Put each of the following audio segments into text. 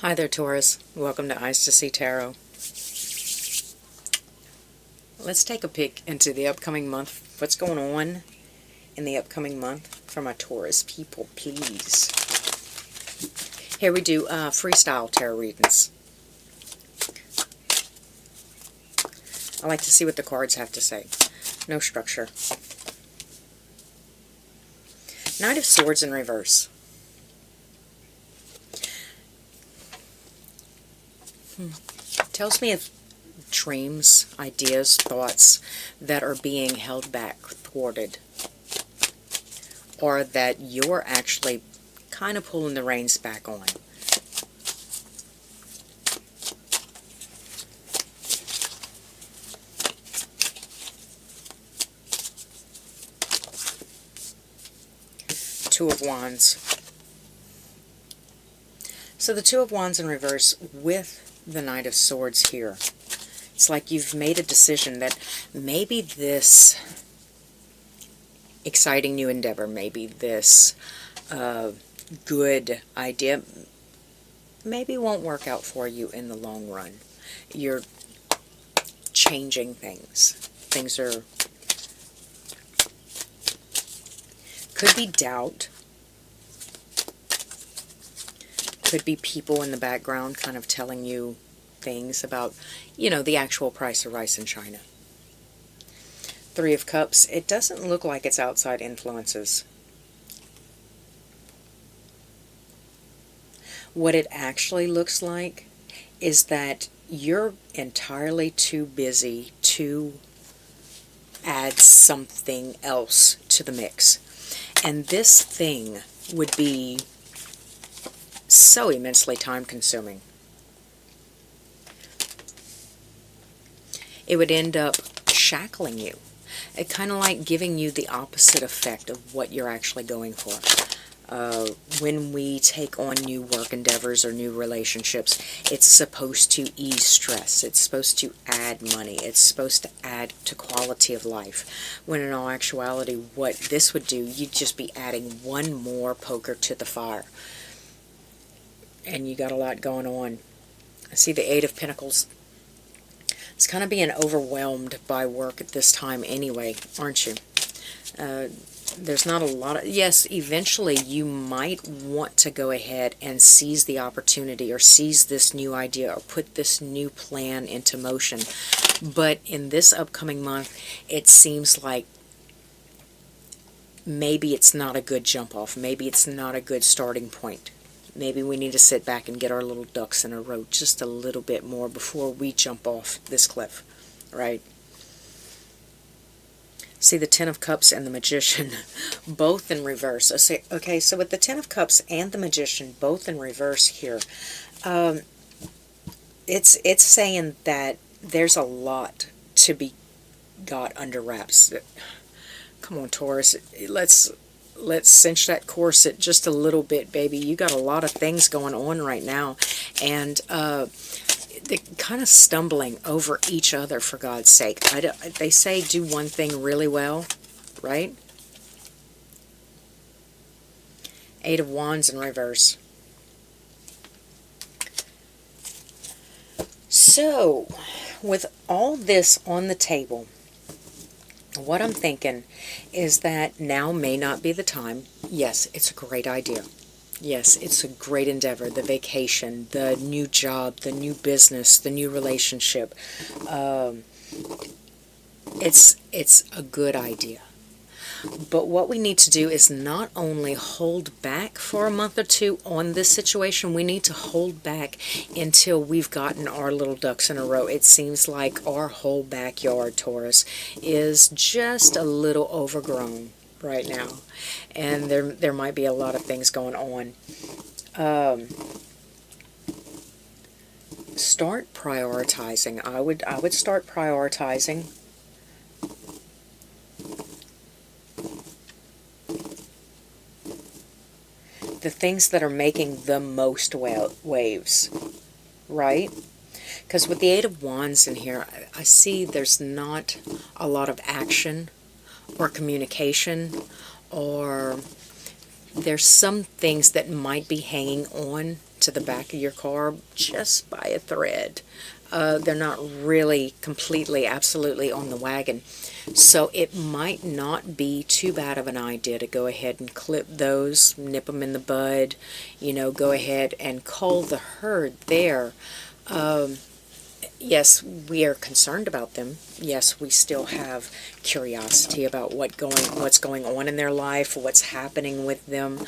Hi there, Taurus. Welcome to Eyes to See Tarot. Let's take a peek into the upcoming month. What's going on in the upcoming month for my Taurus people, please. Here we do freestyle tarot readings. I like to see what the cards have to say. No structure. Knight of Swords in reverse. Tells me of dreams, ideas, thoughts that are being held back, thwarted, or that you're actually kind of pulling the reins back on. Two of Wands. So the Two of Wands in reverse with the Knight of Swords here. It's like you've made a decision that maybe this exciting new endeavor, maybe this good idea, maybe won't work out for you in the long run. You're changing things. Things are... Could be doubt. Could be people in the background kind of telling you things about, you know, the actual price of rice in China. Three of Cups. It doesn't look like it's outside influences. What it actually looks like is that you're entirely too busy to add something else to the mix. And this thing would be so immensely time-consuming. It would end up shackling you. It kind of like giving you the opposite effect of what you're actually going for. When we take on new work endeavors or new relationships, it's supposed to ease stress. It's supposed to add money. It's supposed to add to quality of life. When in all actuality, what this would do, you'd just be adding one more poker to the fire. And you got a lot going on. I see the Eight of Pentacles. It's kind of being overwhelmed by work at this time anyway, aren't you? There's not a lot of... Yes, eventually you might want to go ahead and seize the opportunity or seize this new idea or put this new plan into motion. But in this upcoming month, it seems like maybe it's not a good jump off. Maybe it's not a good starting point. Maybe we need to sit back and get our little ducks in a row just a little bit more before we jump off this cliff, right? See the Ten of Cups and the Magician, both in reverse. Okay, so with the Ten of Cups and the Magician, both in reverse here, it's saying that there's a lot to be got under wraps. Come on, Taurus, let's cinch that corset just a little bit, baby. You got a lot of things going on right now, and they're kind of stumbling over each other, for God's sake. They say do one thing really well, right? Eight of Wands in reverse. So, with all this on the table, what I'm thinking is that now may not be the time. Yes, it's a great idea. Yes, it's a great endeavor. The vacation, the new job, the new business, the new relationship. It's a good idea. But what we need to do is not only hold back for a month or two on this situation, we need to hold back until we've gotten our little ducks in a row. It seems like our whole backyard, Taurus, is just a little overgrown right now. And there might be a lot of things going on. Start prioritizing. I would start prioritizing. The things that are making the most waves, right? Because with the Eight of Wands in here, I see there's not a lot of action or communication, or there's some things that might be hanging on to to the back of your car just by a thread. They're not really completely, absolutely on the wagon. So it might not be too bad of an idea to go ahead and clip those, nip them in the bud, go ahead and cull the herd there. Yes, we are concerned about them. Yes, we still have curiosity about what's going on in their life, what's happening with them,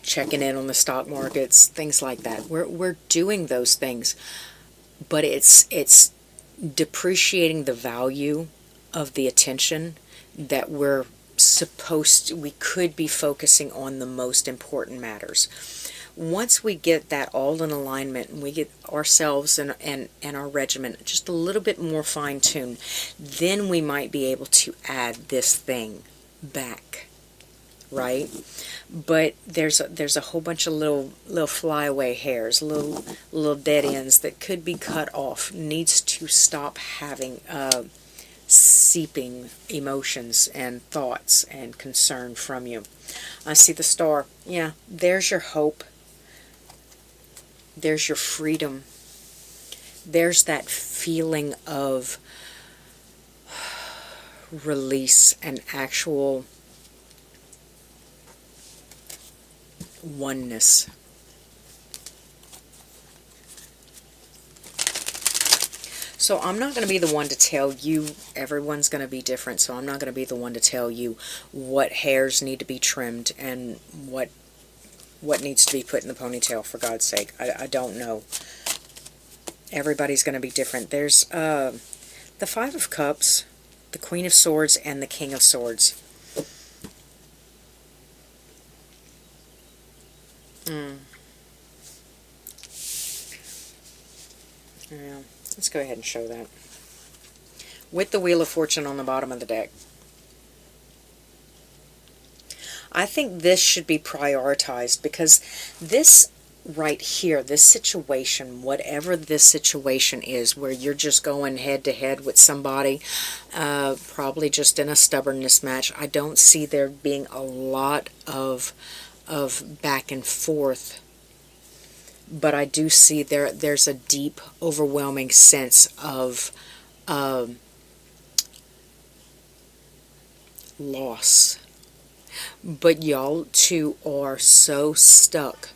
checking in on the stock markets, things like that. We're doing those things, but it's depreciating the value of the attention that we could be focusing on the most important matters. Once we get that all in alignment and we get ourselves and our regiment just a little bit more fine-tuned, then we might be able to add this thing back, right? But there's a whole bunch of little flyaway hairs, little dead ends that could be cut off. Needs to stop having seeping emotions and thoughts and concern from you. I see the star. Yeah, there's your hope. There's your freedom. There's that feeling of release and actual oneness. So I'm not going to be the one to tell you, everyone's going to be different, so I'm not going to be the one to tell you what hairs need to be trimmed and what needs to be put in the ponytail, for God's sake. I don't know. Everybody's going to be different. There's the Five of Cups, the Queen of Swords, and the King of Swords. Yeah, let's go ahead and show that. With the Wheel of Fortune on the bottom of the deck. I think this should be prioritized because this right here, this situation, whatever this situation is, where you're just going head to head with somebody, probably just in a stubbornness match, I don't see there being a lot of back and forth. But I do see there's a deep, overwhelming sense of loss. But y'all two are so stuck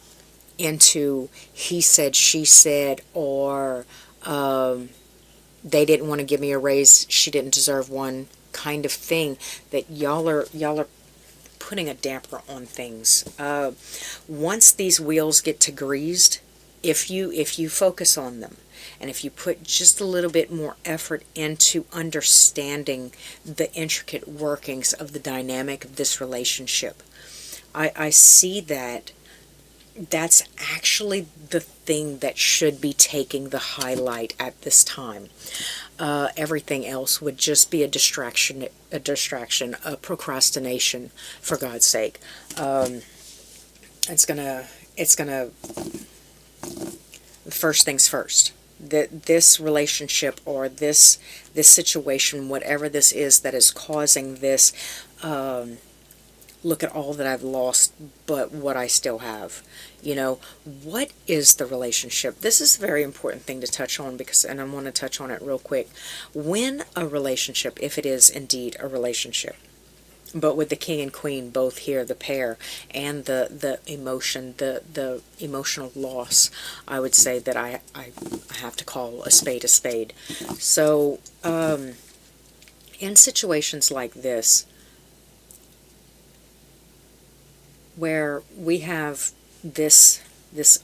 into he said, she said, or they didn't want to give me a raise, she didn't deserve one kind of thing, that y'all are putting a damper on things. Once these wheels get to greased, if you focus on them, and if you put just a little bit more effort into understanding the intricate workings of the dynamic of this relationship, I see that that's actually the thing that should be taking the highlight at this time. Everything else would just be a distraction, a procrastination, for God's sake. It's gonna first things first. This relationship or this situation, whatever this is that is causing this, look at all that I've lost, but what I still have. What is the relationship? This is a very important thing to touch on and I want to touch on it real quick. When a relationship, if it is indeed a relationship, but with the King and Queen both here, the pair, and the emotion, the emotional loss, I would say that I have to call a spade a spade. So, in situations like this, where we have this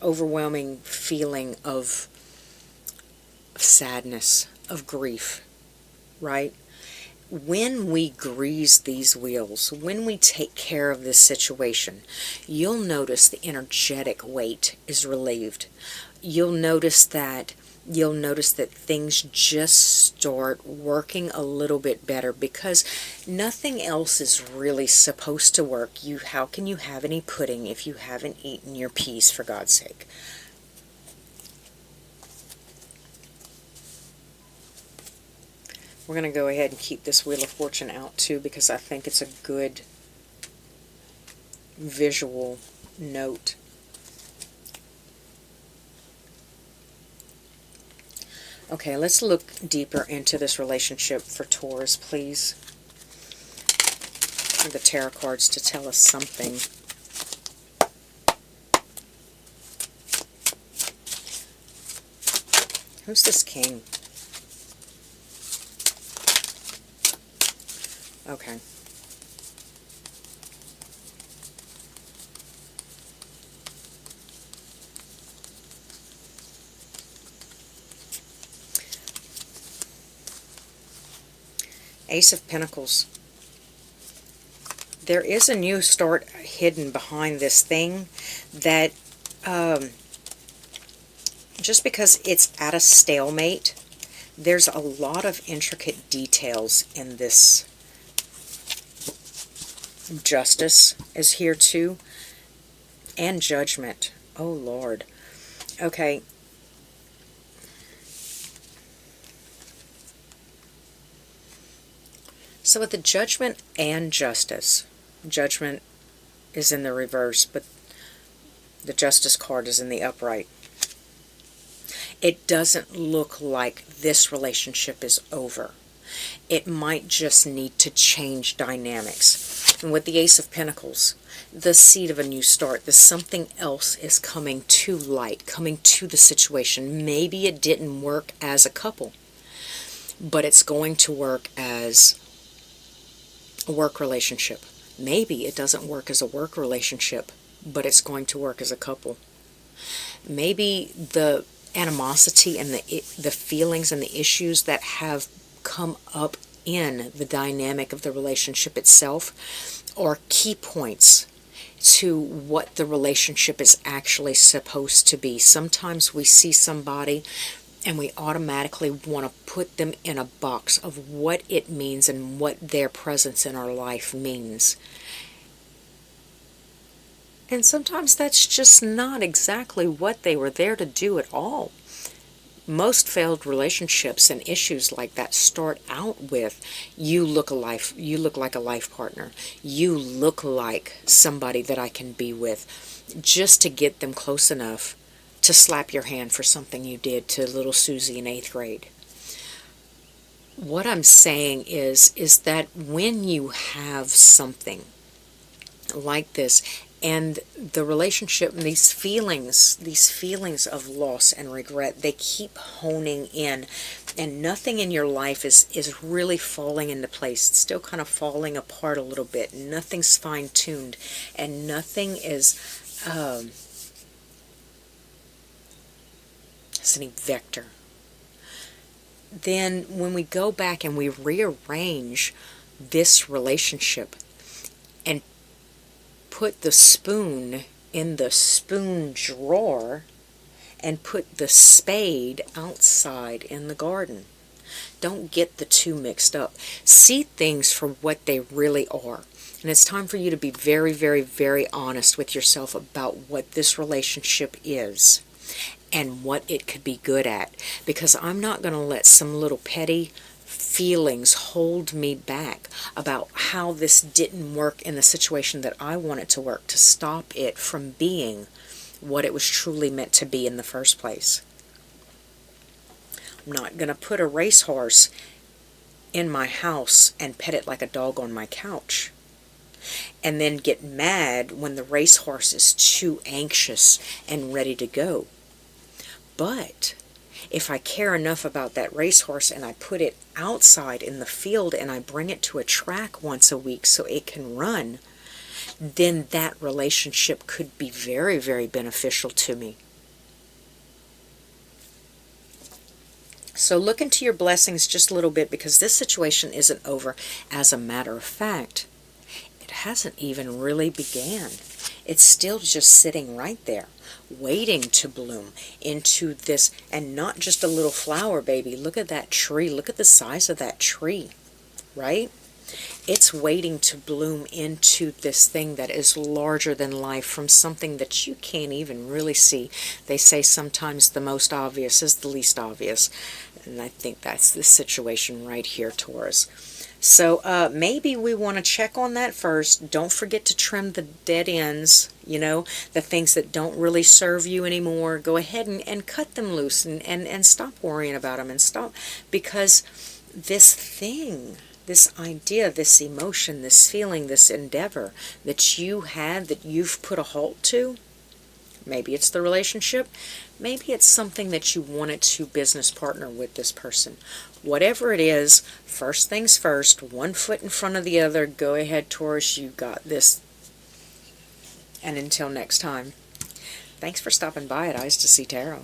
overwhelming feeling of sadness, of grief, right? When we grease these wheels, when we take care of this situation, you'll notice the energetic weight is relieved. You'll notice that things just start working a little bit better, because nothing else is really supposed to work. How can you have any pudding if you haven't eaten your peas, for God's sake? We're going to go ahead and keep this Wheel of Fortune out too, because I think it's a good visual note. Okay, let's look deeper into this relationship for Taurus, please. The tarot cards to tell us something. Who's this king? Okay. Ace of Pentacles. There is a new start hidden behind this thing that just because it's at a stalemate, there's a lot of intricate details in this. Justice is here too, and Judgment. Oh Lord. Okay. So with the Judgment and Justice, Judgment is in the reverse, but the Justice card is in the upright. It doesn't look like this relationship is over. It might just need to change dynamics. And with the Ace of Pentacles, the seed of a new start, there's something else is coming to light, coming to the situation. Maybe it didn't work as a couple, but it's going to work as a work relationship. Maybe it doesn't work as a work relationship, but it's going to work as a couple. Maybe the animosity and the feelings and the issues that have come up in the dynamic of the relationship itself are key points to what the relationship is actually supposed to be. Sometimes we see somebody and we automatically want to put them in a box of what it means and what their presence in our life means. And sometimes that's just not exactly what they were there to do at all. Most failed relationships and issues like that start out with, you look like a life partner. You look like somebody that I can be with, just to get them close enough to slap your hand for something you did to little Susie in 8th grade. What I'm saying is that when you have something like this, and the relationship and these feelings of loss and regret, they keep honing in, and nothing in your life is really falling into place. It's still kind of falling apart a little bit. Nothing's fine-tuned, and nothing is it's any vector. Then when we go back and we rearrange this relationship and put the spoon in the spoon drawer and put the spade outside in the garden. Don't get the two mixed up. See things for what they really are. And it's time for you to be very, very, very honest with yourself about what this relationship is and what it could be good at. Because I'm not going to let some little petty feelings hold me back about how this didn't work in the situation that I want it to work, to stop it from being what it was truly meant to be in the first place. I'm not going to put a racehorse in my house and pet it like a dog on my couch, and then get mad when the racehorse is too anxious and ready to go. But if I care enough about that racehorse and I put it outside in the field and I bring it to a track once a week so it can run, then that relationship could be very, very beneficial to me. So look into your blessings just a little bit, because this situation isn't over. As a matter of fact, it hasn't even really began. It's still just sitting right there, waiting to bloom into this. And not just a little flower, baby. Look at that tree. Look at the size of that tree, right? It's waiting to bloom into this thing that is larger than life, from something that you can't even really see. They say sometimes the most obvious is the least obvious. And I think that's the situation right here, Taurus. So maybe we want to check on that first. Don't forget to trim the dead ends, the things that don't really serve you anymore. Go ahead and cut them loose and stop worrying about them and stop, because this thing, this idea, this emotion, this feeling, this endeavor that you had, that you've put a halt to, maybe it's the relationship, maybe it's something that you wanted to business partner with this person. Whatever it is, first things first, one foot in front of the other. Go ahead, Taurus, you got this. And until next time, thanks for stopping by at Eyes to See Tarot.